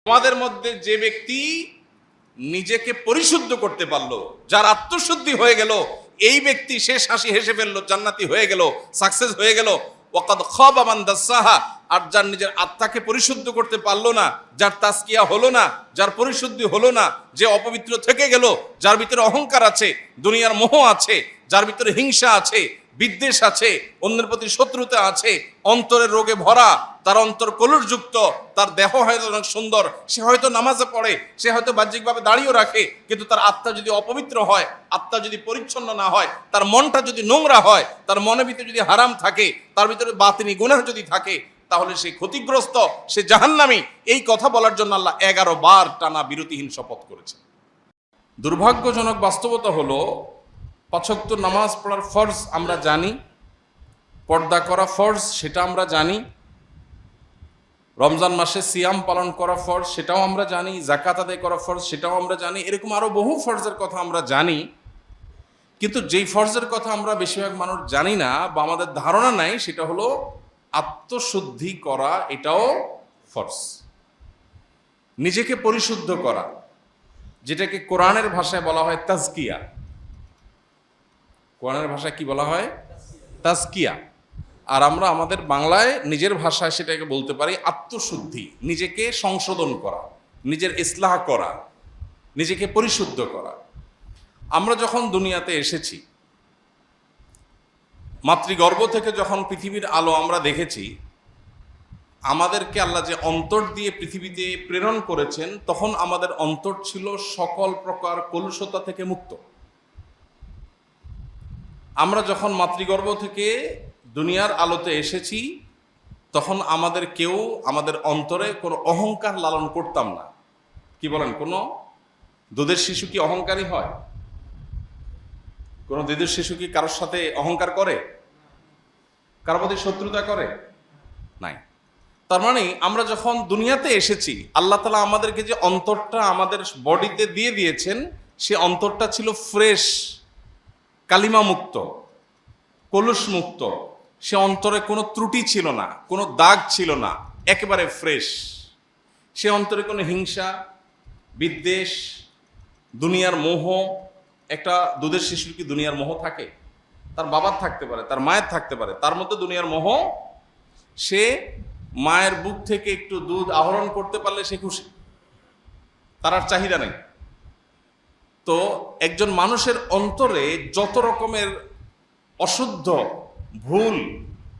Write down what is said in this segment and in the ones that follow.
আমাদের মধ্যে যে ব্যক্তি নিজেকে পরিশুদ্ধ করতে পারলো, যার আত্মশুদ্ধি হয়ে গেল, এই ব্যক্তি শেষ হাসি হেসে ফেললো, জান্নাতি হয়ে গেল, সাকসেস হয়ে গেল। ওয়াকাদ খাবা মান দাসাহা, আর যার নিজের আত্মাকে পরিশুদ্ধ করতে পারলো না, যার তাজকিয়া হলো না, যার পরিশুদ্ধি হলো না, যে অপবিত্র থেকে গেল, যার ভিতরে অহংকার আছে, দুনিয়ার মোহ আছে, যার ভিতরে হিংসা আছে, বিদ্বেষ আছে, অন্যের প্রতি শত্রুতা আছে, অন্তরের রোগে ভরা, তার অন্তর কলুষযুক্ত, তার দেহ হয়তো অনেক সুন্দর, সে হয়তো নামাজে পড়ে, সে হয়তো বাহ্যিকভাবে দাঁড়িয়েও রাখে, কিন্তু তার আত্মা যদি অপবিত্র হয়, আত্মা যদি পরিচ্ছন্ন না হয়, তার মনটা যদি নোংরা হয়, তার মনের ভিতরে যদি হারাম থাকে, তার ভিতরে বাতিনি গুনাহ যদি থাকে, তাহলে সে ক্ষতিগ্রস্ত, সে জাহান্নামী। এই কথা বলার জন্য আল্লাহ 11 বার টানা বিরতিহীন শপথ করেছে। দুর্ভাগ্যজনক বাস্তবতা হলো, 5 ওয়াক্ত নামাজ পড়ার ফরজ আমরা জানি, পর্দা করা ফরজ সেটা আমরা জানি, রমজান মাসে সিয়াম পালন করা ফরজ সেটাও আমরা জানি, যাকাত আদায় করা ফরজ সেটাও আমরা জানি, এরকম আরো বহু ফরজের কথা আমরা জানি। কিন্তু যেই ফরজের কথা আমরা বেশিরভাগ মানুষ জানি না বা আমাদের ধারণা নাই, সেটা হলো আত্মশুদ্ধি করা, এটাও ফরজ। নিজেকে পরিশুদ্ধ করা, যেটাকে কোরআনের ভাষায় বলা হয় তাজকিয়া। কোরআনের ভাষায় কি বলা হয়? তাজকিয়া। আর আমরা আমাদের বাংলায় নিজের ভাষায় সেটাকে বলতে পারি আত্মশুদ্ধি, নিজেকে সংশোধন করা, নিজের ইসলাহ করা, নিজেকে পরিশুদ্ধ করা। আমরা যখন দুনিয়াতে এসেছি, মাতৃগর্ভ থেকে যখন পৃথিবীর আলো আমরা দেখেছি, আমাদেরকে আল্লাহ যে অন্তর দিয়ে পৃথিবীতে প্রেরণ করেছেন, তখন আমাদের অন্তর ছিল সকল প্রকার কলুষতা থেকে মুক্ত। আমরা যখন মাতৃগর্ভ থেকে দুনিয়ার আলোতে এসেছি, তখন আমাদের অন্তরে কোনো অহংকার লালন করতাম না। কি বলেন, কোনো দুধের শিশু কি অহংকারী হয়? কোনো দুধের শিশু কি কারোর সাথে অহংকার করে? কারোর প্রতি শত্রুতা করে? নাই। তার মানে আমরা যখন দুনিয়াতে এসেছি, আল্লাহ তাআলা আমাদেরকে যে অন্তরটা আমাদের বডিতে দিয়ে দিয়েছেন, সে অন্তরটা ছিল ফ্রেশ, কালিমা মুক্ত, কলুষ মুক্ত। সে অন্তরে কোনো ত্রুটি ছিল না, কোনো দাগ ছিল না, একেবারে ফ্রেশ। সে অন্তরে কোনো হিংসা, বিদ্বেষ, দুনিয়ার মোহ। একটা দুধের শিশুর কি দুনিয়ার মোহ থাকে? তার বাবার থাকতে পারে, তার মায়ের থাকতে পারে, তার মধ্যে দুনিয়ার মোহ। সে মায়ের বুক থেকে একটু দুধ আহরণ করতে পারলে সে খুশি, তার আর চাহিদা নেই। তো একজন মানুষের অন্তরে যত রকমের অশুদ্ধ, ভুল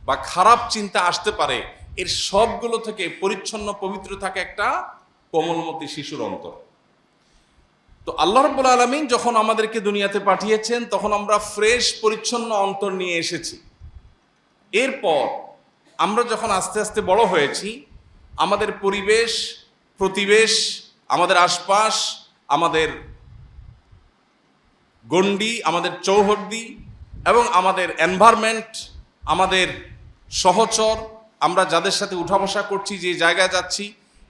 বা খারাপ চিন্তা আসতে পারে, এর সবগুলো থেকে পরিচ্ছন্ন, পবিত্র থাকে একটা কোমলমতি শিশুর অন্তর। তো আল্লাহ রাব্বুল আলামিন যখন আমাদেরকে দুনিয়াতে পাঠিয়েছেন, তখন আমরা ফ্রেশ, পরিচ্ছন্ন অন্তর নিয়ে এসেছি। এরপর আমরা যখন আস্তে আস্তে বড় হয়েছি, আমাদের পরিবেশ, প্রতিবেশ, আমাদের আশপাশ, আমাদের গণ্ডি, আমাদের চৌহদ্দি এবং আমাদের এনভায়রনমেন্ট, আমাদের সহচর, আমরা যাদের সাথে উঠা বসা করছি, যে জায়গায় যাচ্ছি,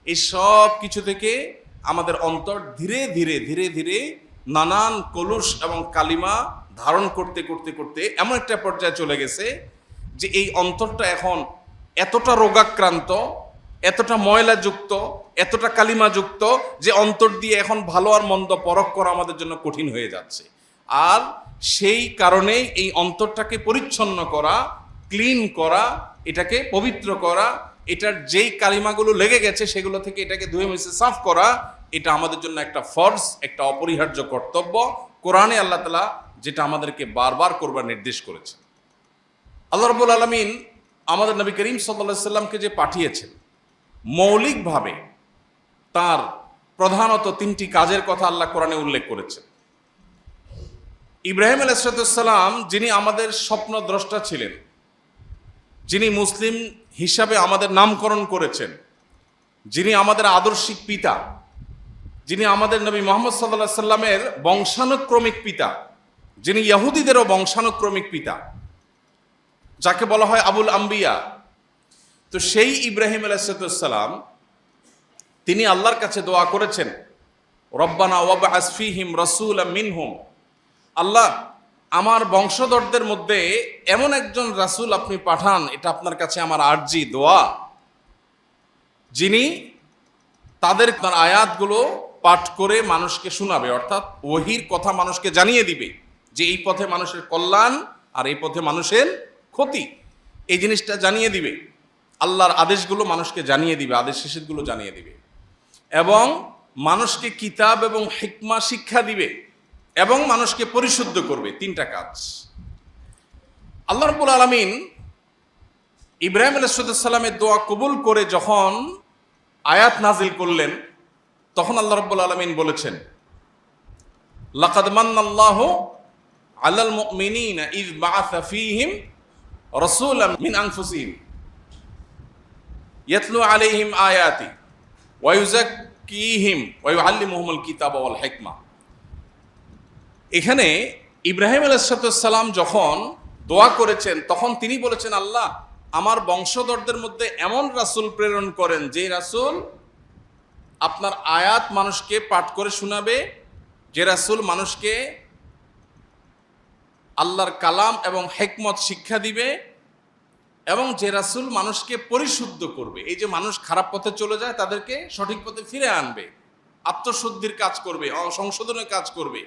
এই সব কিছু থেকে আমাদের অন্তর ধীরে ধীরে ধীরে ধীরে নানান কলুষ এবং কালিমা ধারণ করতে করতে করতে এমন একটা পর্যায়ে চলে গেছে যে এই অন্তরটা এখন এতটা রোগাক্রান্ত, এতটা ময়লাযুক্ত, এতটা কালিমাযুক্ত, যে অন্তর দিয়ে এখন ভালো আর মন্দ পরখ করা আমাদের জন্য কঠিন হয়ে যাচ্ছে। আর সেই কারণেই এই অন্তরটাকে পরিচ্ছন্ন করা, ক্লিন করা, এটাকে পবিত্র করা, এটার যেই কালিমাগুলো লেগে গেছে সেগুলো থেকে এটাকে ধুয়ে মুছে সাফ করা, এটা আমাদের জন্য একটা ফরজ, একটা অপরিহার্য কর্তব্য। কোরআনে আল্লাহ তাআলা যেটা আমাদেরকে বারবার করবার নির্দেশ করেছে। আল্লাহ রাব্বুল আলামিন আমাদের নবী করিম সাল্লাল্লাহু আলাইহি সাল্লামকে যে পাঠিয়েছেন, মৌলিকভাবে তার প্রধানত 3টি কাজের কথা আল্লাহ কোরআনে উল্লেখ করেছেন। ইব্রাহিম আলাইহিস সালাম, যিনি আমাদের স্বপ্নদ্রষ্টা ছিলেন, যিনি মুসলিম হিসাবে আমাদের নামকরণ করেছেন, যিনি আমাদের আদর্শিক পিতা, যিনি আমাদের নবী মুহাম্মদ সাল্লাল্লাহু আলাইহি সাল্লামের বংশানুক্রমিক পিতা, যিনি ইহুদিদেরও বংশানুক্রমিক পিতা, যাকে বলা হয় আবুল আম্বিয়া। তো সেই ইব্রাহিম আলাইহিস সালাম, তিনি আল্লাহর কাছে দোয়া করেছেন, রব্বানা ওয়াবআস ফীহিম রাসূলাম মিনহুম, আল্লাহ আমার বংশধরদের মধ্যে এমন একজন রাসূল আপনি পাঠান, এটা আপনার কাছে আমার আরজি, দোয়া, যিনি তাদের তার আয়াতগুলো পাঠ করে মানুষকে শোনাবে, অর্থাৎ ওহির কথা মানুষকে জানিয়ে দিবে যে এই পথে মানুষের কল্যাণ আর এই পথে মানুষের ক্ষতি, এই জিনিসটা জানিয়ে দিবে। আল্লাহর আদেশগুলো মানুষকে জানিয়ে দিবে, আদেশ নিষেধগুলো জানিয়ে দিবে, এবং মানুষকে কিতাব এবং হিকমা শিক্ষা দিবে, এবং মানুষকে পরিশুদ্ধ করবে। তিনটা কাজ। আল্লাহ রাব্বুল আলামিন ইব্রাহিম আলাইহিস সালামের দোয়া কবুল করে যখন আয়াত নাজিল করলেন, তখন আল্লাহ রাব্বুল আলামিন বলেছেন, লাকাদ মান্নাল্লাহু আলাল মুমিনিনা ইয বাআসা ফীহিম রাসূলাম মিন আনফুসিহিম ইয়াতলু আলাইহিম আয়াতি ওয়া ইউযাক্কিহিম ওয়া ইউআল্লিমুহুমুল কিতাবা ওয়াল হিকমা। এখানে ইব্রাহিম আলাইহিস সালাম যখন দোয়া করেছেন, তখন তিনি বলেছেন, আল্লাহ আমার বংশধরদের মধ্যে এমন রাসূল প্রেরণ করেন যে রাসূল আপনার আয়াত মানুষকে পাঠ করে শোনাবে, যে রাসূল মানুষকে আল্লাহর কালাম এবং হিকমত শিক্ষা দিবে, এবং যে রাসূল মানুষকে পরিশুদ্ধ করবে। এই যে মানুষ খারাপ পথে চলে যায় তাদেরকে সঠিক পথে ফিরে আনবে, আত্মশুদ্ধির কাজ করবে, সংশোধনের কাজ করবে।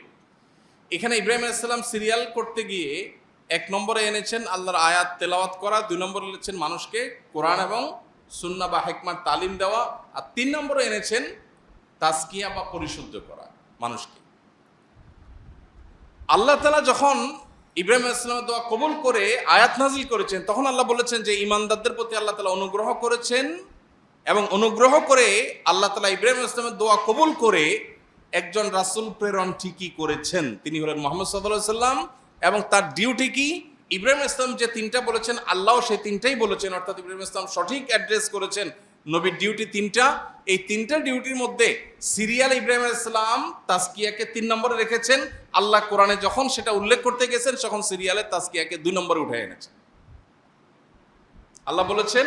এখানে ইব্রাহিম আলাইহিস সালাম সিরিয়াল করতে গিয়ে 1 নম্বরে এনেছেন আল্লাহর আয়াত তেলাওয়াত করা, 2 নম্বরে এনেছেন মানুষকে কোরআন এবং সুন্নাহ বা হিকমার তালিম দেওয়া, আর 3 নম্বরে এনেছেন তাজকিয়া বা পরিশুদ্ধ করা মানুষকে। আল্লাহ তাআলা যখন ইব্রাহিম আলাইহিস সালামের দোয়া কবুল করে আয়াত নাজিল করেছেন, তখন আল্লাহ বলেছেন যে ঈমানদারদের প্রতি আল্লাহ তাআলা অনুগ্রহ করেছেন, এবং অনুগ্রহ করে আল্লাহ তাআলা ইব্রাহিম আলাইহিস সালামের দোয়া কবুল করে একজন রাসূল প্রেরণ ঠিকই করেছেন। তিনি হলেন মুহাম্মদ সাল্লাল্লাহু আলাইহি ওয়াসাল্লাম, এবং তার ডিউটি কি? ইব্রাহিম ইসলাম যে 3টা বলেছেন আল্লাহ সেই 3টাই বলেছেন, অর্থাৎ ইব্রাহিম ইসলাম সঠিক অ্যাড্রেস করেছেন। নবীর ডিউটি 3টা, এই 3টা ডিউটির মধ্যে সিরিয়াল ইব্রাহিম ইসলাম তাজকিয়াকে 3 নম্বরে রেখেছেন। আল্লাহ কোরআনে যখন সেটা উল্লেখ করতে গেছেন তখন সিরিয়ালে তাজকিয়াকে 2 নম্বরে উঠে এনেছেন। আল্লাহ বলেছেন,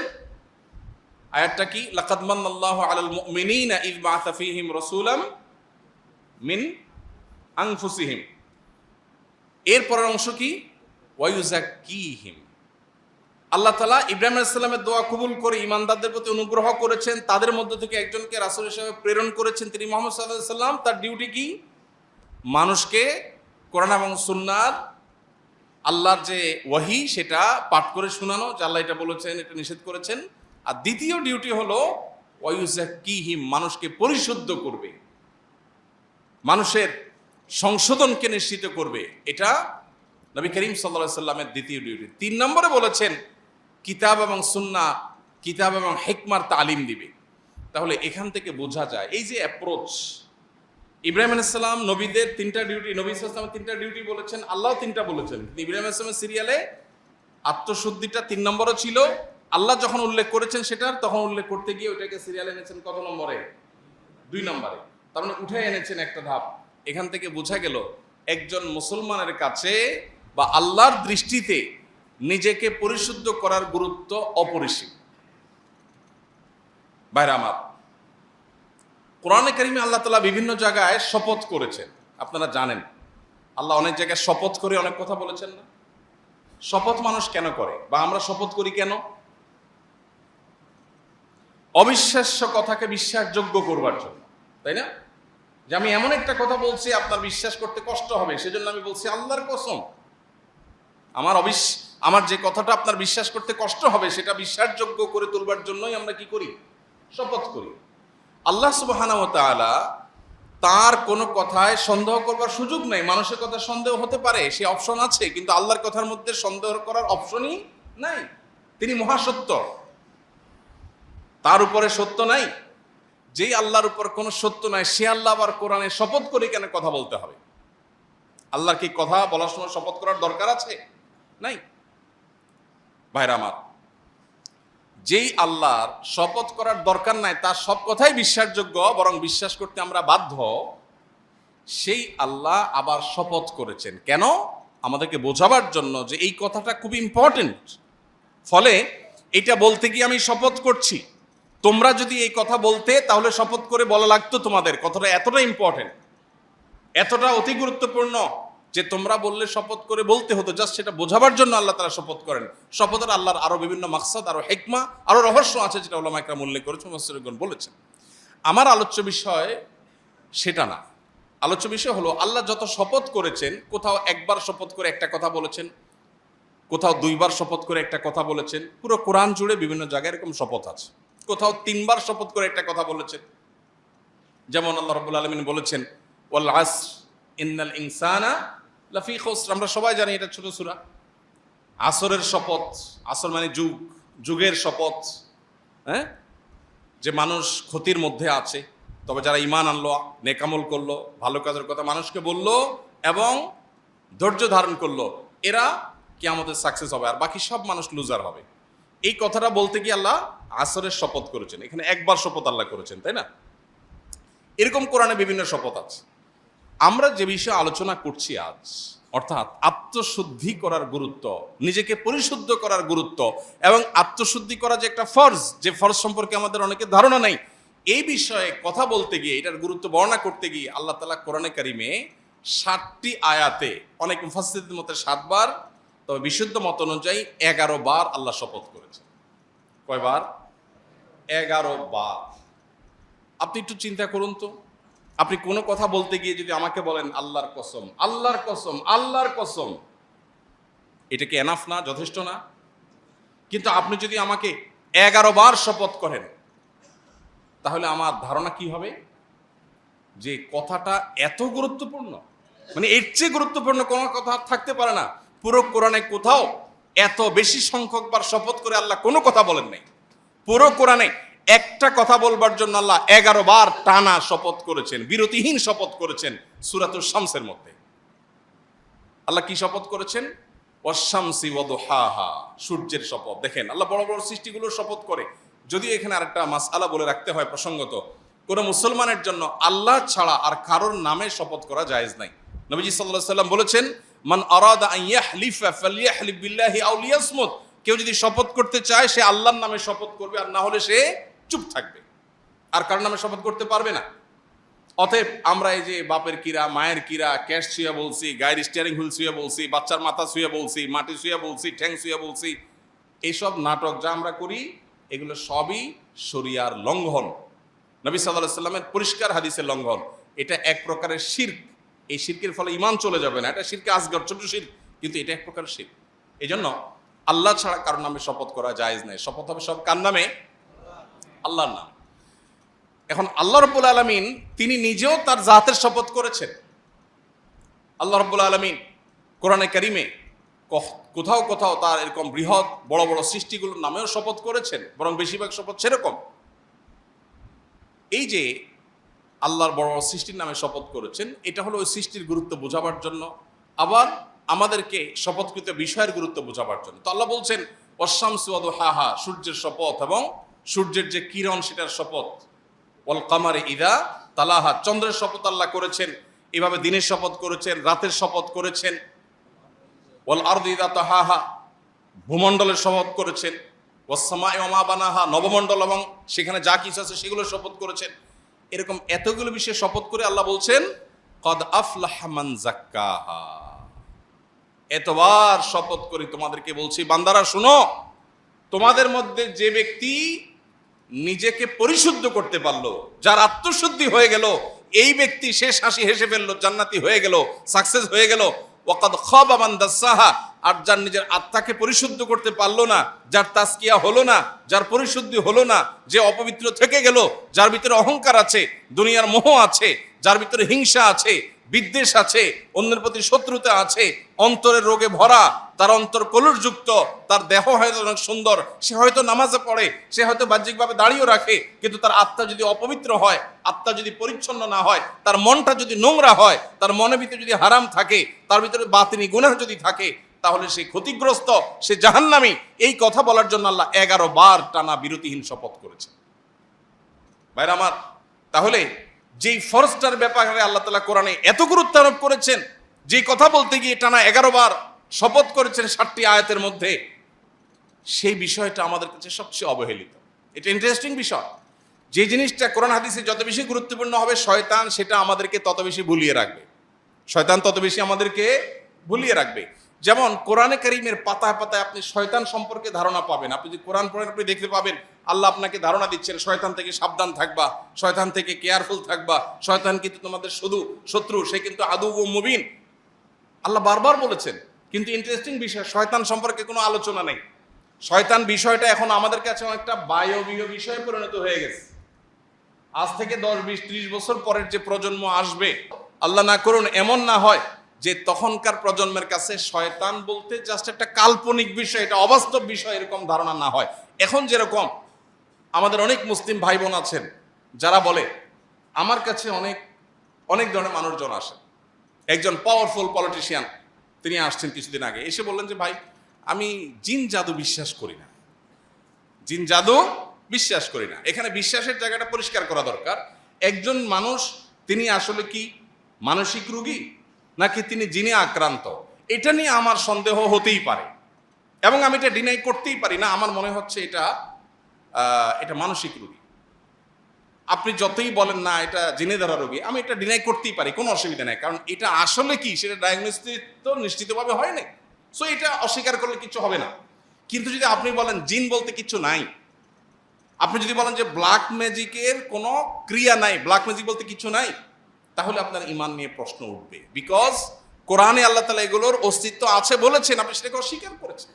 আয়াতটা কি? লাকাদ মান্নাল্লাহু আলাল মুমিনিনা ইয বাআসা ফীহিম রাসূলাম মিন আনফুসিহিম। এর পরের অংশ কি? ওয়া ইউযাক্কিহিম। আল্লাহ তাআলা ইব্রাহিম আলাইহিস সালামের দোয়া কবুল করে ঈমানদারদের প্রতি অনুগ্রহ করেছেন, তাদের মধ্য থেকে একজনকে রাসূল হিসেবে প্রেরণ করেছেন, তিনি মুহাম্মদ সাল্লাল্লাহু আলাইহি ওয়াসাল্লাম। তার ডিউটি কি? মানুষকে কোরআন এবং সুন্নাহর আল্লাহর যে ওয়াহি সেটা পাঠ করে শোনানো, যে আল্লাহ এটা বলেছেন, এটা নিষেধ করেছেন। আর দ্বিতীয় ডিউটি হলো ওয়া ইউযাক্কিহিম, মানুষকে পরিশুদ্ধ করবে, মানুষের সংশোধনকে নিশ্চিত করবে। এটা নবী করিম সাল্লাল্লাহু আলাইহি সাল্লামের দ্বিতীয় ডিউটি। 3 নম্বরে বলেছেন কিতাব এবং সুন্নাহ, কিতাব এবং হিকমার তালিম দিবে। তাহলে এখান থেকে বোঝা যায় এই যে অ্যাপ্রোচ, ইব্রাহিম আলাইহিস সালাম নবীদের 3টা ডিউটি, নবী সাল্লাল্লাহু আলাইহি ওয়াসাল্লাম 3টা ডিউটি বলেছেন, আল্লাহ 3টা বলেছেন। ইব্রাহিম আলাইহিস সালামের সিরিয়ালে আত্মশুদ্ধিটা 3 নম্বরে ছিল, আল্লাহ যখন উল্লেখ করেছেন সেটার, তখন উল্লেখ করতে গিয়ে ওইটাকে সিরিয়ালে এনেছেন কত নম্বরে? 2 নম্বরে। তার মানে উঠে এনেছেন একটা ধাপ। এখান থেকে বোঝা গেল একজন মুসলমানের কাছে বা আল্লাহর দৃষ্টিতে নিজেকে পরিশুদ্ধ করার গুরুত্ব অপরিসীম। ভাইরা আমার, কোরআনে কারিমে আল্লাহ তাআলা বিভিন্ন জায়গায় শপথ করেছেন, আপনারা জানেন। আল্লাহ অনেক জায়গায় শপথ করে অনেক কথা বলেছেন না? শপথ মানুষ কেন করে, বা আমরা শপথ করি কেন? অবিশ্বাস্য কথাকে বিশ্বাসযোগ্য করবার জন্য, তাই না? যে আমি এমন একটা কথা বলছি আপনার বিশ্বাস করতে কষ্ট হবে, সেজন্য আমি বলছি আল্লাহর কসম। আমার যে কথাটা আপনার বিশ্বাস করতে কষ্ট হবে সেটা বিশ্বাসযোগ্য করে তুলবার জন্যই আমরা কি করি? শপথ করি। আল্লাহ সুবহানাহু ওয়া তাআলা তার কোনো কথায় সন্দেহ করবার সুযোগ নেই। মানুষের কথা সন্দেহ হতে পারে, সে অপশন আছে, কিন্তু আল্লাহর কথার মধ্যে সন্দেহ করার অপশনই নাই। তিনি মহাসত্য, তার উপরে সত্য নাই। যেই আল্লাহর উপর কোনো সত্য নাই, সে আল্লাহ আবার কোরআনে শপথ করে কেন কথা বলতে হবে? আল্লাহর কি কথা বলার সময় শপথ করার দরকার আছে? নাই। ভাইরা আমার, যেই আল্লাহর শপথ করার দরকার নাই, তার সব কথাই বিশ্বাসযোগ্য, বরং বিশ্বাস করতে আমরা বাধ্য, সেই আল্লাহ আবার শপথ করেছেন কেন? আমাদেরকে বোঝাবার জন্য যে এই কথাটা খুব ইম্পর্টেন্ট। ফলে এটা বলতে গিয়ে আমি শপথ করছি, তোমরা যদি এই কথা বলতে তাহলে শপথ করে বলা লাগতো তোমাদের। কথাটা এতটা ইম্পর্টেন্ট, এতটা অতি গুরুত্বপূর্ণ যে তোমরা বললে শপথ করে বলতে হতো। জাস্ট সেটা বোঝাবার জন্য আল্লাহ তাআলা শপথ করেন। শপথের আল্লাহর আরো বিভিন্ন মাকসাদ, আরো হিকমা, আরো রহস্য আছে, যেটা উলামা ইকরাম উল্লেখ করেছেন, মুফাসসিরগণ বলেছেন। আমার আলোচ্য বিষয় সেটা না। আলোচ্য বিষয় হলো আল্লাহ যত শপথ করেছেন, কোথাও একবার শপথ করে একটা কথা বলেছেন, কোথাও দুইবার শপথ করে একটা কথা বলেছেন। পুরো কোরআন জুড়ে বিভিন্ন জায়গায় এরকম শপথ আছে। কোথাও তিনবার শপথ করে একটা কথা বলেছেন, যেমন আল্লাহ রাব্বুল আলামিন বলেছেন ওয়াল আসর ইন্নাল ইনসানা লাফি খুসর। আমরা সবাই জানি এটা ছোট সূরা। আসরের শপথ, আসর মানে যুগ, যুগের শপথ, হ্যাঁ, যে মানুষ ক্ষতির মধ্যে আছে। তবে যারা ঈমান আনলো, নেকামল করলো, ভালো কাজের কথা মানুষকে বললো এবং ধৈর্য ধারণ করলো, এরা কিয়ামতে সাকসেস হবে, আর বাকি সব মানুষ লুজার হবে। এই কথাটা বলতে গিয়ে আল্লাহ আসরের শপথ করেছেন। এখানে একবার শপথ আল্লাহ করেছেন, তাই না? এরকম কোরআনে বিভিন্ন শপথ আছে। আমরা যে বিষয়ে আলোচনা করছি আজ, অর্থাৎ আত্মশুদ্ধি করার গুরুত্ব, নিজেকে পরিশুদ্ধ করার গুরুত্ব, এবং আত্মশুদ্ধি করা যে একটা ফরজ, যে ফরজ সম্পর্কে আমাদের অনেকের ধারণা নেই, এই বিষয়ে কথা বলতে গিয়ে, এটার গুরুত্ব বর্ণনা করতে গিয়ে আল্লাহ তাআলা কোরআনে কারিমে 7টি আয়াতে, অনেক মুফাসসিরদের মতে 7 বার, তবে বিশুদ্ধ মত অনুযায়ী 11 বার আল্লাহ শপথ করেছেন। কয়বার? 11 বার। আপনি একটু চিন্তা করুন তো, আপনি কোনো কথা বলতে গিয়ে যদি আমাকে বলেন আল্লাহর কসম, আল্লাহর কসম, আল্লাহর কসম, এটা কি এনাফ না? যথেষ্ট না? কিন্তু আপনি যদি আমাকে 11 বার শপথ করেন, তাহলে আমার ধারণা কি হবে যে কথাটা এত গুরুত্বপূর্ণ, মানে এর চেয়ে গুরুত্বপূর্ণ কোনো কথা থাকতে পারে না। পুরো কোরআনে কোথাও এত বেশি সংখ্যক বার শপথ করে আল্লাহ কোনো কথা বলেন নাই। পুরো কোরআনে একটা কথা বলবার জন্য আল্লাহ 11 বার টানা শপথ করেছেন, বিরতিহীন শপথ করেছেন। সূরাতুশ শামসের মধ্যে আল্লাহ কি শপথ করেছেন? ওয়াশ-শামসি ওয়া দুহাহা, সূর্যের শপথ। দেখেন আল্লাহ বড় বড় সৃষ্টিগুলোর শপথ করে। যদিও এখানে আরেকটা মাসআলা বলে রাখতে হয় প্রসঙ্গত, কোন মুসলমানের জন্য আল্লাহ ছাড়া আর কারোর নামে শপথ করা জায়েজ নাই। নবীজি সাল্লাল্লাহু আলাইহি সাল্লাম বলেছেন, মান আরাদা আন ইয়াহলিফা ফালইয়াহলিফ বিল্লাহি আও লিয়াসমুত। কেউ যদি শপথ করতে চায় সে আল্লাহর নামে শপথ করবে, আর না হলে সে চুপ থাকবে, আর কারোর নামে শপথ করতে পারবে না। অতএব আমরা এই যে বাপের কিরা, মায়ের কিরা, ক্যাশ ছুঁয়া বলছি, গায়ের স্টিয়ারিং হুইল ছুঁয়া বলছি, বাচ্চার মাথা ছুঁয়া বলছি, মাটি ছুঁয়া বলছি, ঠ্যাং ছুঁয়া বলছি, এইসব নাটক যা আমরা করি, এগুলো সবই শরিয়ার লঙ্ঘন, নবী সাল্লাল্লাহু আলাইহি সাল্লামের পরিষ্কার হাদিসের লঙ্ঘন। এটা এক প্রকারের শিরক। এই শিরকের ফলে ঈমান চলে যাবে না, এটা শিরকে আসগর, ছোট শিরক, কিন্তু এটা এক প্রকারের শিরক। এই জন্য আল্লাহ ছাড়া কারোর নামে শপথ করা জায়েজ নাই। শপথ হবে সব কার নামে? আল্লাহর নাম। এখন আল্লাহ রাব্বুল আলামিন তিনি নিজেও তার জাতের শপথ করেছেন। আল্লাহ রাব্বুল আলামিন কোরআনে কারিমে কোথাও কোথাও তার এরকম বৃহৎ বড় বড় সৃষ্টিগুলোর নামেও শপথ করেছেন, বরং বেশিরভাগ শপথ সেরকম। এই যে আল্লাহর বড় বড় সৃষ্টির নামে শপথ করেছেন, এটা হলো ওই সৃষ্টির গুরুত্ব বোঝাবার জন্য, আবার আমাদেরকে শপথকৃত বিষয়ের গুরুত্ব বোঝাবার জন্য। তো আল্লাহ বলছেন ওয়াশ-শামসি ওয়া দুহাহা, সূর্যের শপথ এবং সূর্যের যে কিরণ সেটার শপথ। ওয়াল কামারি ইযা তালাহা, চন্দ্রের শপথ আল্লাহ করেছেন। এভাবে দিনের শপথ করেছেন, রাতের শপথ করেছেন। ওয়াল আরদি ইযা তাহাহা, ভূমণ্ডলের শপথ করেছেন। ওয়াস সামাই ওয়া মা বানাহা, নবমণ্ডল এবং সেখানে যা কিছু আছে সেগুলোর শপথ করেছেন। এরকম এতগুলো বিষয়ে শপথ করে আল্লাহ বলছেন কদ আফলাহা মান যাক্কাহা। এতবার শপথ করে তোমাদেরকে বলছি বান্দারা শুনো, তোমাদের মধ্যে যে ব্যক্তি নিজেকে পরিশুদ্ধ করতে পারলো, যার আত্মশুদ্ধি হয়ে গেল, এই ব্যক্তি শেষ হাসি হেসে ফেললো, জান্নাতি হয়ে গেল, সাকসেস হয়ে গেল। ওয়াকাদ খাবা মান দাসাহা, আর যার নিজের আত্মাকে পরিশুদ্ধ করতে পারলো না, যার তাজকিয়া হলো না, যার পরিশুদ্ধি হলো না, যে অপবিত্র থেকে গেল, যার ভিতরে অহংকার আছে, দুনিয়ার মোহ আছে, যার ভিতরে হিংসা আছে, বিদ্বেষ আছে, অন্যের প্রতি শত্রুতা আছে, অন্তরের রোগে ভরা, তার অন্তর কলুষযুক্ত, তার দেহ হয়তো অনেক সুন্দর, সে হয়তো নামাজে পড়ে, সে হয়তো বাহ্যিকভাবে দাঁড়িয়েও রাখে, কিন্তু তার আত্মা যদি অপবিত্র হয়, আত্মা যদি পরিচ্ছন্ন না হয়, তার মনটা যদি নোংরা হয়, তার মনের ভিতরে যদি হারাম থাকে, তার ভিতরে বাতিনি গুনাহ যদি থাকে, তাহলে সে ক্ষতিগ্রস্ত, সে জাহান্নামী। এই কথা বলার জন্য আল্লাহ 11 বার টানা বিরতিহীন শপথ করেছে। ভাইরা আমার, তাহলে যেই ফরজটার ব্যাপারে আল্লাহ তাআলা কোরআনে এত গুরুত্ব আরোপ করেছেন, যে কথা বলতে গিয়ে টানা 11 বার শপথ করেছেন 7টি আয়াতের মধ্যে, সেই বিষয়টা আমাদের কাছে সবচেয়ে অবহেলিত। এটা ইন্টারেস্টিং বিষয়। যে জিনিসটা কোরআন হাদিসে যত বেশি গুরুত্বপূর্ণ হবে, শয়তান সেটা আমাদেরকে তত বেশি ভুলিয়ে রাখবে। শয়তান তত বেশি আমাদেরকে ভুলিয়ে রাখবে। যেমন কোরআনে কারীমের পাতায় পাতায় আপনি শয়তান সম্পর্কে ধারণা পাবেন। আপনি যদি কোরআন পড়েন আপনি দেখতে পাবেন আল্লাহ আপনাকে ধারণা দিচ্ছেন শয়তান থেকে সাবধান থাকবা, শয়তান থেকে কেয়ারফুল থাকবা, শয়তান কিন্তু তোমাদের শুধু শত্রু, সে কিন্তু আদু ও মুবিন, আল্লাহ বারবার বলেছেন। কিন্তু ইন্টারেস্টিং বিষয়, শয়তান সম্পর্কে কোনো আলোচনা নেই। শয়তান বিষয়টা এখন আমাদের কাছে অনেকটা বায়বীয় বিষয়ে পরিণত হয়ে গেছে। আজ থেকে 10, 20, 30 বছর পরের যে প্রজন্ম আসবে, আল্লাহ না করুন এমন না হয় যে তখনকার প্রজন্মের কাছে শয়তান বলতে জাস্ট একটা কাল্পনিক বিষয়, এটা অবাস্তব বিষয়, এরকম ধারণা না হয়। এখন যেরকম আমাদের অনেক মুসলিম ভাই বোন আছেন যারা বলে, আমার কাছে অনেক অনেক ধরনের মানুষজন আসে। একজন পাওয়ারফুল পলিটিশিয়ান তিনি আসছেন কিছুদিন আগে, এসে বললেন যে ভাই আমি জিন জাদু বিশ্বাস করি না, জিন জাদু বিশ্বাস করি না। এখানে বিশ্বাসের জায়গাটা পরিষ্কার করা দরকার। একজন মানুষ তিনি আসলে কি মানসিক রোগী নাকি তিনি জিনে আক্রান্ত, এটা নিয়ে আমার সন্দেহ হতেই পারে এবং আমি এটা ডিনাই করতেই পারি না। আমার মনে হচ্ছে এটা মানসিক রোগী। আপনি যতই বলেন না এটা জিনে ধরা রোগী, আমি এটা ডিনাই করতেই পারি, কোনো অসুবিধা নেই, কারণ এটা আসলে কি সেটা ডায়াগনোসিস তো নিশ্চিতভাবে হয় না। সো এটা অস্বীকার করলে কিছু হবে না। কিন্তু যদি আপনি বলেন জিন বলতে কিছু নাই, আপনি যদি বলেন যে ব্ল্যাক ম্যাজিকের কোনো ক্রিয়া নাই, ব্ল্যাক ম্যাজিক বলতে কিছু নাই, তাহলে আপনার ঈমান নিয়ে প্রশ্ন উঠবে। বিকজ কোরআনে আল্লাহ তাআলা এগুলোর অস্তিত্ব আছে বলেছেন, আপনি সেটাকে অস্বীকার করেছেন।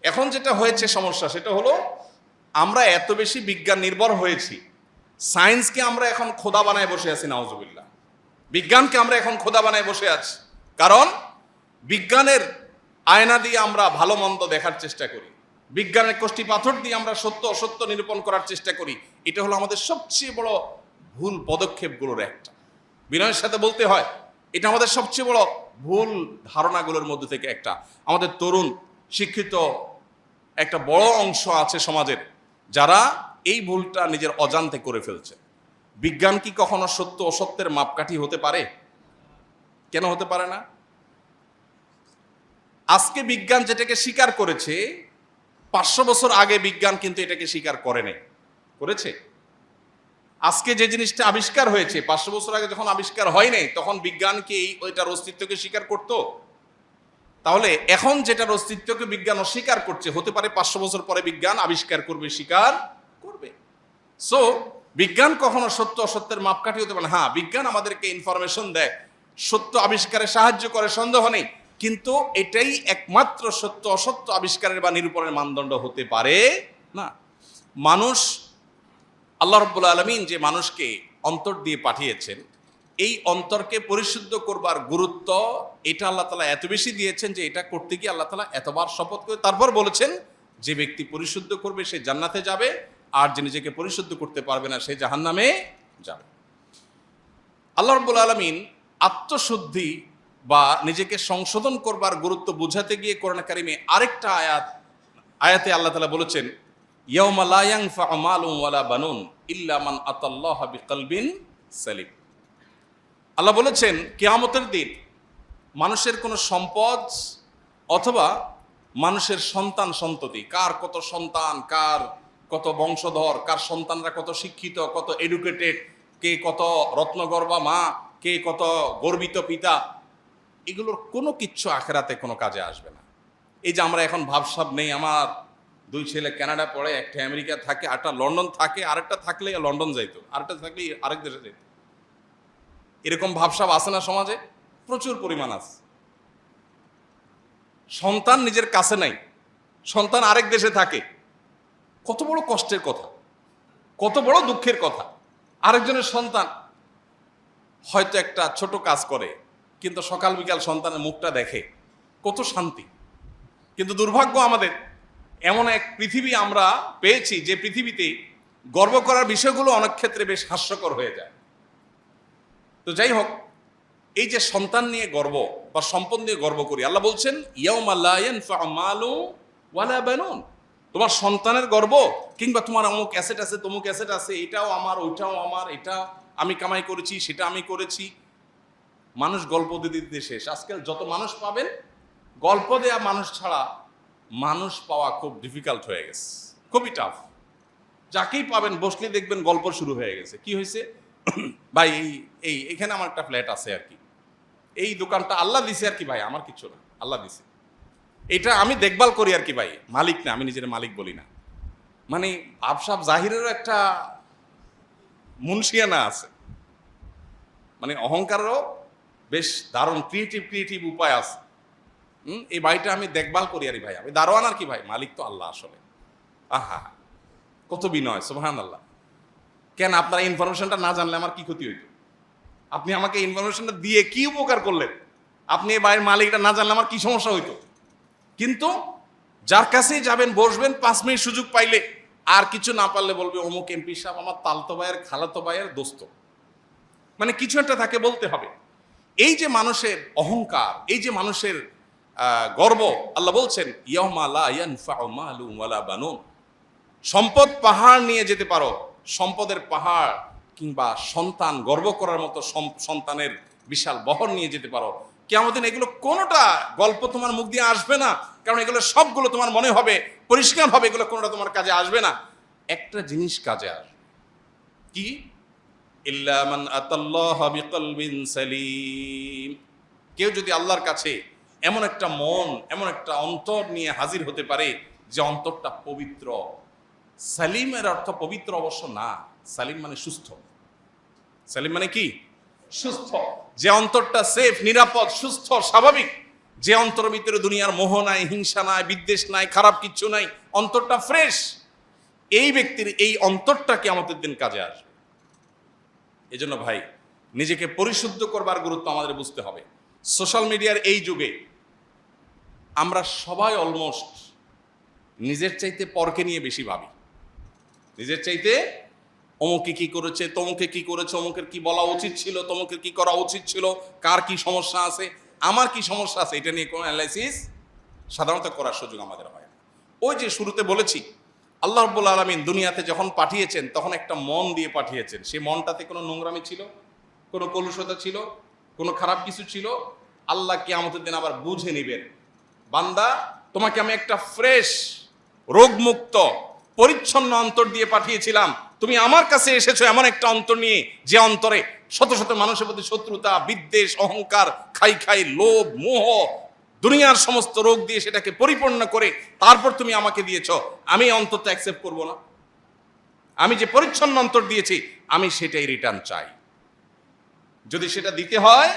এখন যেটা হয়েছে সমস্যা, সেটা হলো আমরা এত বেশি বিজ্ঞান নির্ভর হয়েছি, সায়েন্সকে আমরা এখন খোদা বানায় বসে আছি, নাউজুবিল্লাহ। বিজ্ঞানকে আমরা এখন খোদা বানায় বসে আছি, কারণ বিজ্ঞানের আয়না দিয়ে আমরা ভালো মন্দ দেখার চেষ্টা করি, বিজ্ঞানের কষ্টি পাথর দিয়ে আমরা সত্য অসত্য নিরূপণ করার চেষ্টা করি। এটা হলো আমাদের সবচেয়ে বড় ভুল পদক্ষেপগুলোর একটা। বিনয়ের সাথে বলতে হয়, এটা আমাদের সবচেয়ে বড় ভুল ধারণাগুলোর মধ্যে থেকে একটা। আমাদের তরুণ শিক্ষিত একটা বড় অংশ আছে সমাজের, যারা এই ভুলটা নিজের অজান্তে করে ফেলছে। বিজ্ঞান কি কখনো সত্য অসত্যের মাপকাঠি হতে পারে? কেন হতে পারে না? আজকে বিজ্ঞান যেটাকে স্বীকার করেছে, 500 বছর আগে বিজ্ঞান কিন্তু এটাকে স্বীকার করে নাই, করেছে? আজকে যে জিনিসটা আবিষ্কার হয়েছে 500 বছর আগে যখন আবিষ্কার হয় নাই, তখন বিজ্ঞান কি ওইটার অস্তিত্বকে স্বীকার করত? তাহলে এখন যেটার অস্তিত্বকে বিজ্ঞান অস্বীকার করছে, হতে পারে 500 বছর পরে বিজ্ঞান আবিষ্কার করবে, স্বীকার করবে। সো বিজ্ঞান কখনো সত্য অসত্যের মাপকাঠি হতে পারে না। হ্যাঁ, বিজ্ঞান আমাদেরকে ইনফরমেশন দেয়, সত্য আবিষ্কারে সাহায্য করে, সন্দেহ নেই, কিন্তু এটাই একমাত্র সত্য অসত্য আবিষ্কারের বা নিরূপণের মানদণ্ড হতে পারে না। মানুষ, আল্লাহ রাব্বুল আলামিন যে মানুষকে অন্তর দিয়ে পাঠিয়েছেন, এই অন্তরকে পরিশুদ্ধ করবার গুরুত্ব এটা আল্লাহ তাআলা এত বেশি দিয়েছেন যে এটা করতে গিয়ে আল্লাহ তাআলা এতবার শপথ করে তারপর বলেছেন যে ব্যক্তি পরিশুদ্ধ করবে সে জান্নাতে যাবে, আর যে নিজেকে পরিশুদ্ধ করতে পারবে না সে জাহান্নামে যাবে। আল্লাহ রাব্বুল আলামিন আত্মশুদ্ধি বা নিজেকে সংশোধন করবার গুরুত্ব বোঝাতে গিয়ে কোরআন কারিমে আরেকটা আয়াতে আল্লাহ তাআলা বলেছেন, ইয়াউমা লা ইয়ানফা'ু মালুন ওয়ালা বানুন ইল্লা মান আতাল্লাহা বিকলবিন সালিম। আল্লাহ বলেছেন কিয়ামতের দিন মানুষের কোনো সম্পদ অথবা মানুষের সন্তান সন্ততি, কার কত সন্তান, কার কত বংশধর, কার সন্তানরা কত শিক্ষিত, কত এডুকেটেড, কে কত রত্নগর্ভা মা, কে কত গর্বিত পিতা, এগুলোর কোনো কিচ্ছু আখেরাতে কোনো কাজে আসবে না। এই যে আমরা এখন ভাবসাব নেই, আমার 2 ছেলে কানাডা পড়ে, একটা আমেরিকা থাকে, আরেকটা লন্ডন থাকে, আরেকটা থাকলে লন্ডন যাইতো, আরেকটা থাকলে আরেক দেশে যাইতো, এরকম ভাবসাব আছে না সমাজে? প্রচুর পরিমাণ আছে। সন্তান নিজের কাছে নাই, সন্তান আরেক দেশে থাকে, কত বড় কষ্টের কথা, কত বড় দুঃখের কথা। আরেকজনের সন্তান হয়তো একটা ছোট কাজ করে, কিন্তু সকাল বিকাল সন্তানের মুখটা দেখে, কত শান্তি। কিন্তু দুর্ভাগ্য আমাদের, এমন এক পৃথিবী আমরা পেয়েছি যে পৃথিবীতে গর্ব করার বিষয়গুলো অনেক ক্ষেত্রে বেশ হাস্যকর হয়ে যায়। তো যাই হোক, এই যে সন্তান নিয়ে গর্ব বা সম্পদ নিয়ে গর্ব করি, আল্লাহ বলছেন ইয়াউমা লা ইয়ানফা'ু মালুন ওয়ালা বানুন, তোমার সন্তানের গর্ব কিংবা তোমার অমুক অ্যাসেট আছে, তমুক অ্যাসেট আছে, এটাও আমার, ওইটাও আমার, এটা আমি কামাই করেছি, সেটা আমি করেছি। মানুষ গল্প দিতে দিতে শেষ। আজকাল যত মানুষ পাবেন, গল্প দেয়া মানুষ ছাড়া মানুষ পাওয়া খুব ডিফিকাল্ট হয়ে গেছে, খুবই টাফ। যাকেই পাবেন বসলে দেখবেন গল্প শুরু হয়ে গেছে। কি হয়েছে ভাই, এখানে আমার একটা ফ্ল্যাট আছে আর কি, এই দোকানটা আল্লাহ দিছে আর কি, ভাই আমার কিছু না, আল্লাহ দিছে। এটা আমি দেখভাল করি আর কি ভাই, মালিক না, আমি নিজের মালিক বলি না। মানে আবসাব জাহিরেরও একটা মুন্সিয়ানা আছে, মানে অহংকারেরও বেশ দারুণ ক্রিয়েটিভ উপায় আছে। এই বাড়িটা আমি দেখভাল করি আরে ভাই, আমি দারোয়ান আর কি ভাই, মালিক তো আল্লাহ আসলে। আহা, কত বিনয়, সুবহানাল্লাহ। কেন আপনারা ইনফরমেশনটা না জানলে আমার কি ক্ষতি হইতো? আপনি আমাকে ইনফরমেশনটা দিয়ে কি উপকার করলেন? আপনি এই বাড়ির মালিকটা না জানলে আমার কি সমস্যা হইতো? কিন্তু যার কাছেই যাবেন, বসবেন, 5 মিনিট সুযোগ পাইলে আর কিছু না পারলে বলবে অমুক এমপি সাহেব আমার তালতো ভাইয়ের খালাতো ভাইয়ের দোস্ত। মানে কিছু একটা তাকে বলতে হবে। এই যে মানুষের অহংকার, এই যে মানুষের গর্ব, আল্লাহ বলছেন ইয়াউমা লা ইয়ানফাউ মালুন ওয়ালা বানুন। সম্পদ পাহাড় নিয়ে যেতে পারো, সম্পদের পাহাড় কিংবা সন্তান, গর্ব করার মতো সন্তানের বিশাল বহর নিয়ে যেতে পারো, কিয়ামতের দিন এগুলো কোনোটা গল্প তোমার মুখ দিয়ে আসবে না। কারণ এগুলো সবগুলো তোমার মনে হবে, পরিষ্কার হবে, এগুলো কোনোটা তোমার কাজে আসবে না। একটা জিনিস কাজে আসবে, কি? ইল্লা মান আতাল্লাহা বিকলবিন সালিম। কেউ যদি আল্লাহর কাছে এমন একটা মন, এমন একটা অন্তর নিয়ে হাজির হতে পারে যে অন্তরটা পবিত্র। সালিমের অর্থ পবিত্র অবশ্য না, সালিম মানে সুস্থ। সালিম মানে কি? সুস্থ। যে অন্তরটা সেফ, নিরাপদ, সুস্থ, স্বাভাবিক, যে অন্তরের ভিতরে দুনিয়ার মোহ নাই, হিংসা নাই, বিদ্বেষ নাই, খারাপ কিচ্ছু নাই, অন্তরটা ফ্রেশ, এই ব্যক্তির এই অন্তরটা কিয়ামতের দিন কাজে আসবে। এজন্য ভাই, নিজেকে পরিশুদ্ধ করবার গুরুত্ব আমাদের বুঝতে হবে। সোশ্যাল মিডিয়ার এই যুগে আমরা সবাই অলমোস্ট নিজের চাইতে পরকে নিয়ে বেশি ভাবি। নিজের চাইতে অমুকে কি করেছে, তমুকে কি করেছে, অমুকের কি বলা উচিত ছিল, তমুকের কি করা উচিত ছিল, কার কি সমস্যা আছে, আমার কি সমস্যা আছে, এটা নিয়ে কোনো অ্যানালাইসিস সাধারণত করার সুযোগ আমাদের হয় না। ওই যে শুরুতে বলেছি, আল্লাহ রাব্বুল আলামিন দুনিয়াতে যখন পাঠিয়েছেন তখন একটা মন দিয়ে পাঠিয়েছেন। সেই মনটাতে কোনো নোংরামি ছিল, কোনো কলুষতা ছিল, কোনো খারাপ কিছু ছিল? আল্লাহ কিয়ামতের দিন আবার বুঝে নেবেন, বান্দা তোমাকে আমি একটা ফ্রেশ, রোগমুক্ত, পরিচ্ছন্ন অন্তর দিয়ে পাঠিয়েছিলাম, তুমি আমার কাছে এসেছো এমন একটা অন্তর নিয়ে যে অন্তরে শত শত মানুষের প্রতি শত্রুতা, বিদ্বেষ, অহংকার, খাই লোভ, মোহ, দুনিয়ার সমস্ত রোগ দিয়ে সেটাকে পরিপূর্ণ করে তারপর তুমি আমাকে দিয়েছ। আমি অন্তরটা অ্যাকসেপ্ট করব না। আমি যে পরিচ্ছন্ন অন্তর দিয়েছি আমি সেটাই রিটার্ন চাই। যদি সেটা দিতে হয়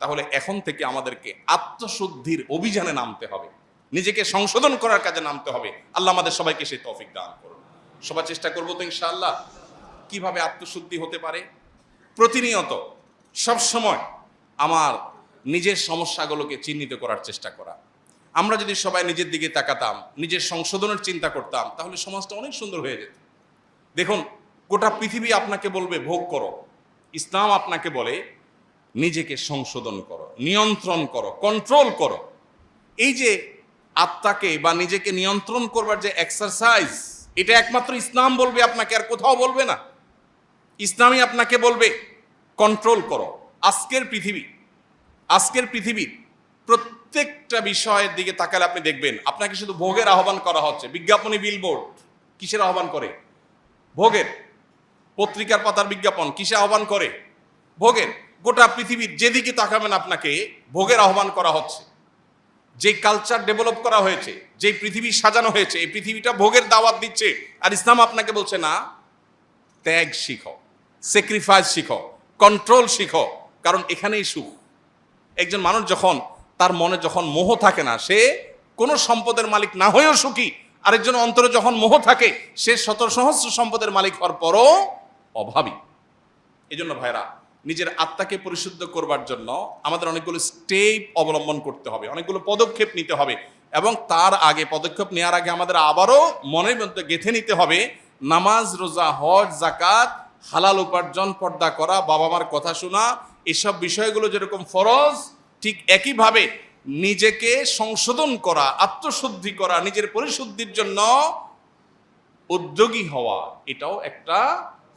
তাহলে এখন থেকে আমাদেরকে আত্মশুদ্ধির অভিযানে নামতে হবে, নিজেকে সংশোধন করার কাজে নামতে হবে। আল্লাহ আমাদের সবাইকে সেই তৌফিক দান করুন। সবাই চেষ্টা করবো তো ইনশাআল্লাহ। কিভাবে আত্মশুদ্ধি হতে পারে? প্রতিনিয়ত সবসময় আমার নিজের সমস্যাগুলোকে চিহ্নিত করার চেষ্টা করা। আমরা যদি সবাই নিজের দিকে তাকাতাম, নিজের সংশোধনের চিন্তা করতাম, তাহলে সমাজটা অনেক সুন্দর হয়ে যেত। দেখুন, গোটা পৃথিবী আপনাকে বলবে ভোগ করো, ইসলাম আপনাকে বলে নিজেকে সংশোধন করো, নিয়ন্ত্রণ করো, কন্ট্রোল করো। এই যে আত্মাকে বা নিজেকে নিয়ন্ত্রণ করবার যে এক্সারসাইজ, এটা একমাত্র ইসলাম বলবে আপনাকে, আর কোথাও বলবে না। ইসলামই আপনাকে বলবে কন্ট্রোল করো। আজকের পৃথিবীর প্রত্যেকটা বিষয়ের দিকে তাকালে আপনি দেখবেন আপনাকে শুধু ভোগের আহ্বান করা হচ্ছে। বিজ্ঞাপনী বিলবোর্ড কিসের আহ্বান করে? ভোগের। পত্রিকার পাতার বিজ্ঞাপন কিসে আহ্বান করে? ভোগের। গোটা পৃথিবীর যেদিকে তাকাবেন আপনাকে ভোগের আহ্বান করা হচ্ছে। যে কালচার ডেভেলপ করা হয়েছে, যে পৃথিবী সাজানো হয়েছে, এই পৃথিবীটা ভোগের দাওয়াত দিচ্ছে। আর ইসলাম আপনাকে বলছে না, ত্যাগ শিখো, স্যাক্রিফাইস শিখো, কন্ট্রোল শিখো, কারণ এখানেই সুখ। একজন মানুষ যখন তার মনে যখন মোহ থাকে না, সে কোনো সম্পদের মালিক না হয়েও সুখী। আরেকজন অন্তরে যখন মোহ থাকে, সে শত সহস্র সম্পদের মালিক হওয়ার পরও অভাবী। এই জন্য ভাইরা, নিজের আত্মাকে পরিশুদ্ধ করবার জন্য আমাদের অনেকগুলো স্টেপ অবলম্বন করতে হবে, অনেকগুলো পদক্ষেপ নিতে হবে। এবং তার আগে, পদক্ষেপ নেওয়ার আগে আমাদের আবারও মনের মধ্যে গেঁথে নিতে হবে, নামাজ, রোজা, হজ, যাকাত, হালাল উপার্জন, পর্দা করা, বাবা মার কথা শোনা, এসব বিষয়গুলো যেরকম ফরজ, ঠিক একইভাবে নিজেকে সংশোধন করা, আত্মশুদ্ধি করা, নিজের পরিশুদ্ধির জন্য উদ্যোগী হওয়া, এটাও একটা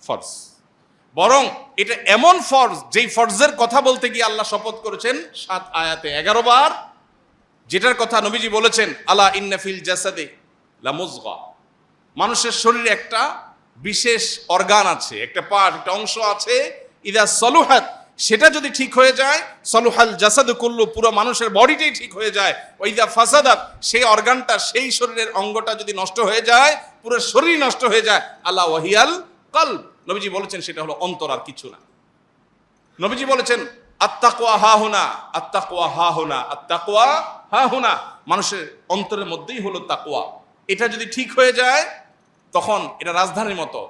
ফরজ। বরং এটা এমন ফরজ, যেই ফরজের কথা বলতে গিয়ে আল্লাহ শপথ করেছেন 7 আয়াতে 11 বার, যেটার কথা নবীজি বলেছেন, আলা ইন্না ফিল জাসাদে লামুজগা। মানুষের শরীরে একটা বিশেষ অর্গান আছে, একটা পার্ট, একটা অংশ আছে, ইদা সলুহাত, সেটা যদি ঠিক হয়ে যায়, সলুহাল জাসাদু কুল্লু, পুরো মানুষের বডিটাই ঠিক হয়ে যায়। ওইদা ফাসাদাত, সেই অর্গানটা, সেই শরীরের অঙ্গটা যদি নষ্ট হয়ে যায়, পুরো শরীর নষ্ট হয়ে যায়। আল্লাহ ওয়াহিয়াল কলব, নবীজি বলেছেন সেটা হলো অন্তর, আর কিছু না। নবীজি বলেছেন আত্তাকওয়া হাহুনা, আত্তাকওয়া হাহুনা, আত্তাকওয়া হাহুনা, মানুষের অন্তরের মধ্যেই হলো তাকওয়া। এটা যদি ঠিক হয়ে যায়, তখন এটা রাজধানীর মতো,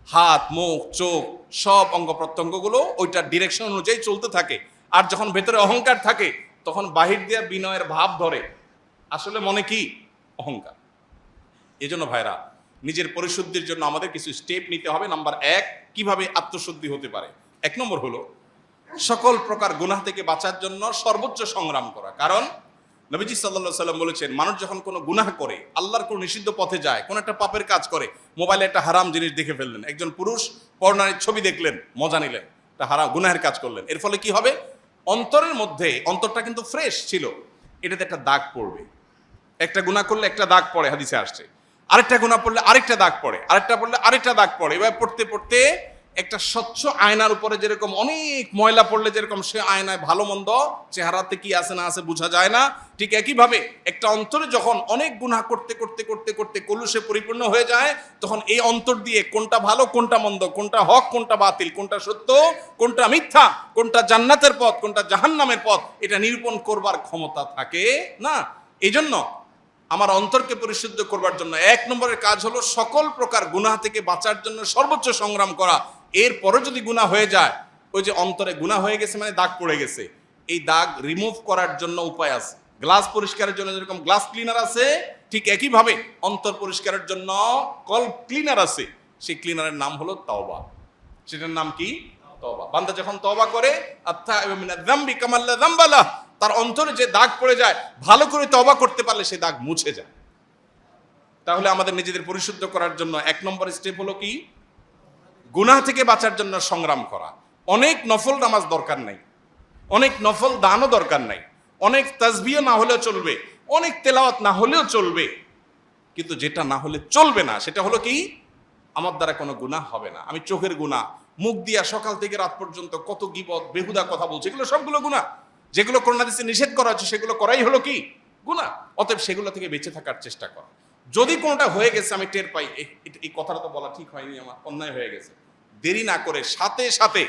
হাত, মুখ, চোখ, সব অঙ্গ প্রত্যঙ্গগুলো ওইটার ডিরেকশন অনুযায়ী চলতে থাকে। আর যখন ভেতরে অহংকার থাকে, তখন বাহির দিয়ে বিনয়ের ভাব ধরে, আসলে মনে কি অহংকার। এজন্য ভাইরা, নিজের পরিশুদ্ধির জন্য আমাদের কিছু স্টেপ নিতে হবে। নাম্বার 1, কিভাবে আত্মশুদ্ধি হতে পারে। 1 নম্বর হলো সকল প্রকার গুনাহ থেকে বাঁচার জন্য সর্বোচ্চ সংগ্রাম করা। কারণ নবীজি সাল্লাল্লাহু আলাইহি সাল্লাম বলেছেন, মানুষ যখন কোনো গুনাহ করে, আল্লাহর কোনো নিষিদ্ধ পথে যায়, কোনো একটা পাপের কাজ করে, মোবাইলে একটা হারাম জিনিস দেখে ফেললেন, একজন পুরুষ পর্নোর ছবি দেখলেন, মজা নিলেন, তা হারাম গুনাহের কাজ করলেন। এর ফলে কি হবে? অন্তরের মধ্যে, অন্তরটা কিন্তু ফ্রেশ ছিল, এটাতে একটা দাগ পড়বে। একটা গুনাহ করলে একটা দাগ পড়ে, হাদিসে আসছে। আরেকটা গুনাহ পড়লে আরেকটা দাগ পড়ে, আরেকটা পড়লে আরেকটা দাগ পড়ে। এবার পড়তে পড়তে একটা স্বচ্ছ আয়নার উপরে যেরকম অনেক ময়লা পড়লে যেরকম সে আয়নায় ভালো মন্দ চেহারাতে কি আছে না আছে বোঝা যায় না, ঠিক একইভাবে একটা অন্তরে যখন অনেক গুনাহ করতে করতে করতে করতে কলুষে পরিপূর্ণ হয়ে যায়, তখন এই অন্তর দিয়ে কোনটা ভালো কোনটা মন্দ, কোনটা হক কোনটা বাতিল, কোনটা সত্য কোনটা মিথ্যা, কোনটা জান্নাতের পথ কোনটা জাহান্নামের পথ, এটা নিরূপণ করবার ক্ষমতা থাকে না। এই জন্য আমার অন্তরকে পরিশুদ্ধ করবার জন্য 1 নম্বরের কাজ হলো সকল প্রকার গুনাহ থেকে বাঁচার জন্য সর্বোচ্চ সংগ্রাম করা। এরপরে যদি গুনাহ হয়ে যায়, ওই যে অন্তরে গুনাহ হয়ে গেছে মানে দাগ পড়ে গেছে, এই দাগ রিমুভ করার জন্য উপায় আছে। গ্লাস পরিষ্কারের জন্য যেরকম গ্লাস ক্লিনার আছে, ঠিক একইভাবে অন্তর পরিষ্কারের জন্য কল্ব ক্লিনার আছে। সেই ক্লিনারের নাম হলো তওবা। সেটার নাম কি? তওবা। বান্দা যখন তওবা করে, আত্তাইবু মিনায যামবি কামা লা যামবা লাহ, তার অন্তরে যে দাগ পড়ে যায়, ভালো করে তওবা করতে পারলে সেই দাগ মুছে যায়। তাহলে আমাদের নিজেদের পরিশুদ্ধ করার জন্য 1 নম্বর স্টেপ হলো কি? গুনাহ থেকে বাঁচার জন্য সংগ্রাম করা। অনেক নফল নামাজ দরকার নাই, অনেক নফল দানও দরকার নাই, অনেক তাসবিহ না হলেও চলবে, অনেক তেলাওয়াত না হলেও চলবে, কিন্তু যেটা না হলে চলবে না সেটা হলো কি? আমার দ্বারা কোনো গুনাহ হবে না। আমি চোখের গুনাহ, মুখ দিয়া সকাল থেকে রাত পর্যন্ত কত গীবত বেহুদা কথা বলছি, এগুলো সবগুলো গুনাহ। যেগুলো কোরআন হাদিসে নিষেধ করা হচ্ছে সেগুলো করাই হলো কি? গুনাহ। অতএব সেগুলো থেকে বেঁচে থাকার চেষ্টা করা। যদি কোনোটা হয়ে গেছে আমি টের পাই, এই কথাটা তো বলা ঠিক হয়নি, আমার অন্যায় হয়ে গেছে, দেরি না করে সাথে সাথে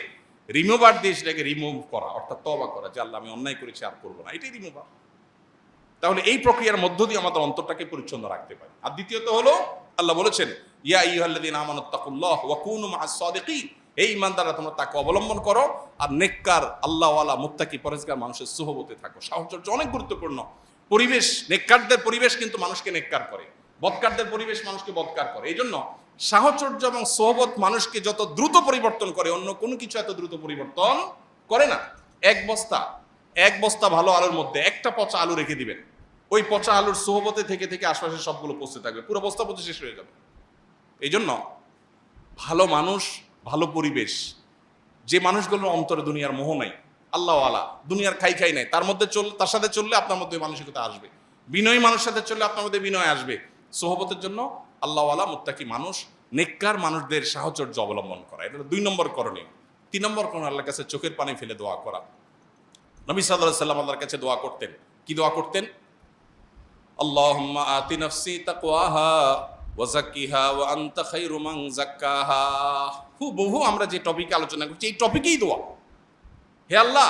রিমুভার দিয়ে সেটাকে রিমুভ করা, অর্থাৎ তওবা করা, যে আল্লাহ আমি অন্যায় করেছি, আর করবো না, এটাই রিমুভার। তাহলে এই প্রক্রিয়ার মধ্য দিয়ে আমাদের অন্তরটাকে পরিচ্ছন্ন রাখতে পারি। আর দ্বিতীয়ত হলো, আল্লাহ বলেছেন ইয়া আইয়ুহাল্লাযীনা আমানুত্তাকুল্লাহ ওয়া কুনু মা'আস সাদিকিন, এই ইমানদাররা তোমরা তাকে অবলম্বন করো আর নেককার আল্লাহওয়ালা মুত্তাকি পরেজগার মানুষের সুহবতে থাকো। সাহচর্য অনেক গুরুত্বপূর্ণ। পরিবেশ, নেককারদের পরিবেশ কিন্তু মানুষকে নেককার করে, বদকারদের পরিবেশ মানুষকে বদকার করে। এই জন্য সাহচর্য এবং সোহবত মানুষকে যত দ্রুত পরিবর্তন করে, অন্য কোনো কিছু এত দ্রুত পরিবর্তন করে না। এক বস্তা ভালো আলুর মধ্যে একটা পচা আলু রেখে দিবেন, ওই পচা আলুর সোহবতে থেকে থেকে আশপাশের সবগুলো পচতে থাকবে, পুরো বস্তা পচে শেষ হয়ে যাবে। এই জন্য ভালো মানুষ, ভালো পরিবেশ, যে মানুষগুলোর অন্তরে দুনিয়ার মোহ নাই, আল্লাহওয়ালা, দুনিয়ার খাই নাই, তার সাথে চললে আপনার মধ্যে মানসিকতা আসবে। বিনয়ী মানুষের সাথে চললে আপনার মধ্যে বিনয় আসবে। সোহবতের জন্য আল্লাহওয়ালা মুত্তাকি মানুষ, নেককার মানুষদের সাহচর্য অবলম্বন করা, এটা 2 নম্বর করণীয়। 3 নম্বর করণীয়, আল্লাহর কাছে চোখের পানি ফেলে দোয়া করা। নবী সাল্লাল্লাহু আলাইহি সাল্লাম আল্লাহর কাছে দোয়া করতেন। কি দোয়া করতেন? আল্লাহুম্মা আতি নাফসি তাকওয়াহা ওয়া যাক্কিহা ওয়া আনতা খায়রু মান যাক্কাহা। বহু আমরা যে টপিকে আলোচনা করছি, এই টপিকেই দোয়া। হে আল্লাহ,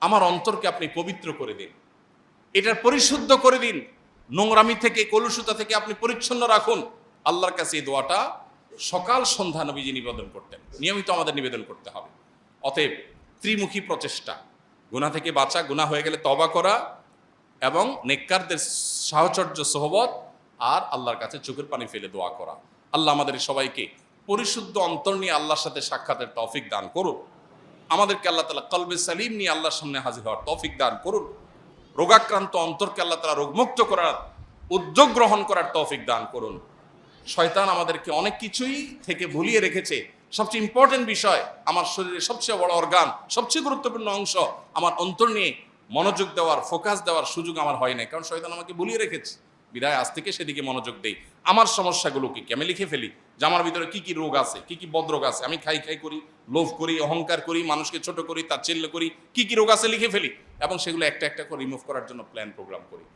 আমার অন্তরকে আপনি পবিত্র করে দিন, এটার পরিশুদ্ধ করে দিন, নোংরামি থেকে, কলুষতা থেকে আপনি পরিচ্ছন্ন রাখুন। আল্লাহর কাছে এই দোয়াটা সকাল সন্ধ্যা নবীজি নিবেদন করতেন, নিয়মিত আমাদের নিবেদন করতে হবে। অতএব ত্রিমুখী প্রচেষ্টা, গুনাহ থেকে বাঁচা, গুনাহ হয়ে গেলে তওবা করা, এবং নেককারদের সাহচর্য সোহবত, আর আল্লাহর কাছে চোখের পানি ফেলে দোয়া করা। আল্লাহ আমাদের সবাইকে পরিশুদ্ধ অন্তর নিয়ে আল্লাহর সাথে সাক্ষাতের তৌফিক দান করুন। আমাদেরকে আল্লাহ তাআলা কলবে সালিম নিয়ে আল্লাহর সামনে হাজির হওয়ার তৌফিক দান করুন। রোগাক্রান্ত অন্তরকে আল্লাহ তাআলা রোগমুক্ত করার, উদ্যোগ গ্রহণ করার তৌফিক দান করুন। শয়তান আমাদেরকে অনেক কিছুই থেকে ভুলিয়ে রেখেছে। সবচেয়ে ইম্পর্টেন্ট বিষয়, আমার শরীরের সবচেয়ে বড় অর্গান, সবচেয়ে গুরুত্বপূর্ণ অংশ, আমার অন্তর নিয়ে মনোযোগ দেওয়ার, ফোকাস দেওয়ার সুযোগ আমার হয় নাই, কারণ শয়তান আমাকে ভুলিয়ে রেখেছে। বিধায় আজ থেকে সেদিকে মনোযোগ দেই। আমার সমস্যাগুলো কি কি আমি লিখে ফেলি, যে আমার ভিতরে কি কি রোগ আছে, কি কি বদরোগ আছে। আমি খাই খাই করি, লোভ করি, অহংকার করি, মানুষকে ছোট করি, তাচ্ছিল্য করি, কি কি রোগ আছে লিখে ফেলি এবং সেগুলো একটা একটা করে রিমুভ করার জন্য প্ল্যান প্রোগ্রাম করি।